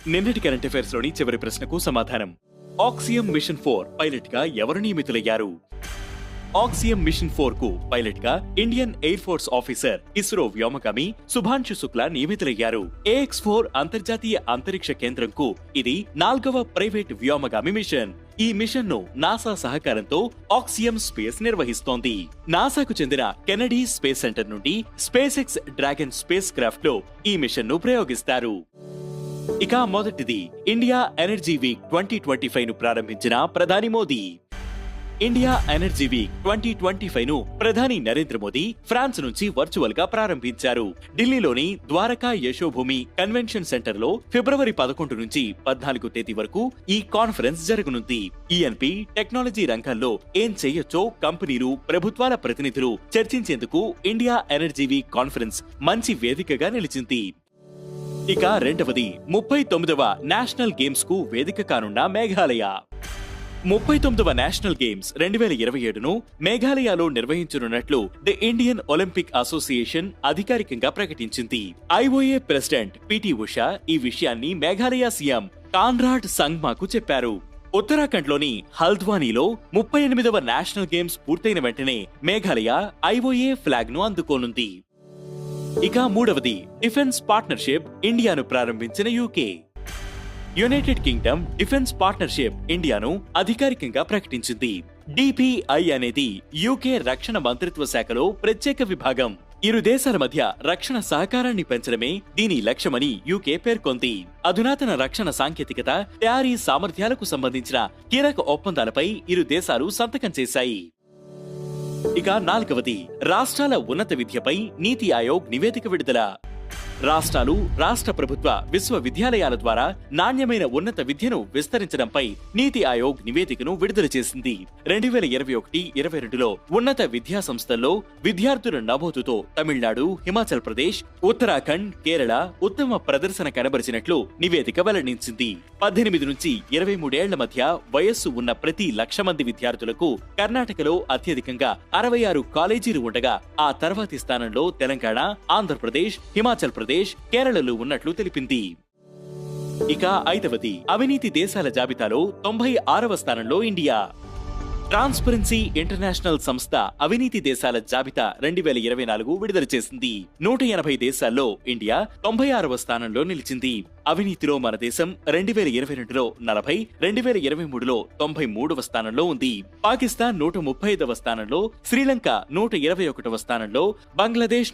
నిన్నటి current affairs లోని చివరి ప్రశ్నకు సమాధానం. ఆక్సియం మిషన్ 4 పైలట్ గా ఎవరు నియమితులయ్యారు? ఆక్సియం మిషన్ 4 కు పైలట్ గా Indian Air Force officer, ISRO వ్యోమగామి శుభాంశు శుక్లా నియమితులయ్యారు. AX-4 అంతర్జాతీయ అంతరిక్ష కేంద్రంకు ఇది 4వ ప్రైవేట్ వ్యోమగామి మిషన్. ఈ మిషన్ ను నాసా సహకారంతో ఆక్సియం స్పేస్ నిర్వహిస్తోంది. నాసాకు చెందిన కెనడీ స్పేస్ సెంటర్ నుండి SpaceX Dragon spacecraft లో ఈ మిషన్ ను ప్రయోగిస్తారు. ఇక మొదటిది ఇండియా ఎనర్జీ వీక్ 2025 ను ప్రారంభించిన ప్రధాని మోదీ. ఇండియా ఎనర్జీ వీక్ 2025 ను ప్రధాని నరేంద్ర మోదీ ఫ్రాన్స్ నుంచి వర్చువల్ గా ప్రారంభించారు. ఢిల్లీలోని ద్వారకా యశోభూమి కన్వెన్షన్ సెంటర్ లో ఫిబ్రవరి 11 నుంచి 14 తేదీ వరకు ఈ కాన్ఫరెన్స్ జరగనుంది. ఈఎన్పి టెక్నాలజీ రంగంలో ఏం చేయొచ్చో కంపెనీలు, ప్రభుత్వాల ప్రతినిధులు చర్చించేందుకు ఇండియా ఎనర్జీ వీక్ కాన్ఫరెన్స్ మంచి వేదికగా నిలిచింది. ఇక రెండవది 39వ నేషనల్ గేమ్స్ కు వేదిక కానున్న మేఘాలయ. 39వ నేషనల్ గేమ్స్ 2027ను మేఘాలయలో నిర్వహించనున్నట్లు ది ఇండియన్ ఒలింపిక్ అసోసియేషన్ అధికారికంగా ప్రకటించింది. ఐఓఏ ప్రెసిడెంట్ పిటి ఉషా ఈ విషయాన్ని మేఘాలయ సీఎం కాన్రాడ్ సంగ్మాకు చెప్పారు. ఉత్తరాఖండ్లోని హల్ద్వానీలో 38వ నేషనల్ గేమ్స్ పూర్తయిన వెంటనే మేఘాలయ ఐఓఏ ఫ్లాగ్ ను అందుకోనుంది. ఇక మూడవది డిఫెన్స్ పార్ట్నర్షిప్ ఇండియాను ప్రారంభించిన UK. United Kingdom defence partnership ఇండియాను అధికారికంగా ప్రకటించింది. డిపిఐ అనేది యూకే రక్షణ మంత్రిత్వ శాఖలో ప్రత్యేక విభాగం. ఇరు దేశాల మధ్య రక్షణ సహకారాన్ని పెంచడమే దీని లక్ష్యమని యూకే పేర్కొంది. అధునాతన రక్షణ సాంకేతికత, తయారీ సామర్థ్యాలకు సంబంధించిన కీలక ఒప్పందాలపై ఇరు దేశాలు సంతకం చేశాయి. ఇక నాలుగవది రాష్ట్రాల ఉన్నత విద్యపై నీతి ఆయోగ్ నివేదిక విడుదల. రాష్ట్రాలు, రాష్ట్ర ప్రభుత్వ విశ్వవిద్యాలయాల ద్వారా నాణ్యమైన ఉన్నత విద్యను విస్తరించడంపై నీతి ఆయోగ్ నివేదికను విడుదల చేసింది. 2021-22లో ఉన్నత విద్యా సంస్థల్లో విద్యార్థుల నమోదుతో తమిళనాడు, హిమాచల్ ప్రదేశ్, ఉత్తరాఖండ్, కేరళ ఉత్తమ ప్రదర్శన కనబరిచినట్లు నివేదిక వెల్లడించింది. 18 నుంచి 23 ఏళ్ల మధ్య వయస్సు ఉన్న ప్రతి 1,00,000 మంది విద్యార్థులకు కర్ణాటకలో అత్యధికంగా 66 కాలేజీలు ఉండగా ఆ తర్వాతి స్థానంలో తెలంగాణ, ఆంధ్రప్రదేశ్, హిమాచల్ ప్రదేశ్, కేరళలో ఉన్నట్లు తెలిపింది. ఇక ఐదవది అవినీతి దేశాల జాబితాలో 96వ స్థానంలో ఇండియా. ట్రాన్స్పరెన్సీ ఇంటర్నేషనల్ సంస్థ అవినీతి దేశాల జాబితా 2024 విడుదల చేసింది. 180 దేశాల్లో ఇండియా 96వ స్థానంలో నిలిచింది. అవినీతిలో మన దేశం 2022లో 40, 2023లో 93వ స్థానంలో ఉంది. పాకిస్తాన్ 135వ స్థానంలో, శ్రీలంక 121వ స్థానంలో, బంగ్లాదేశ్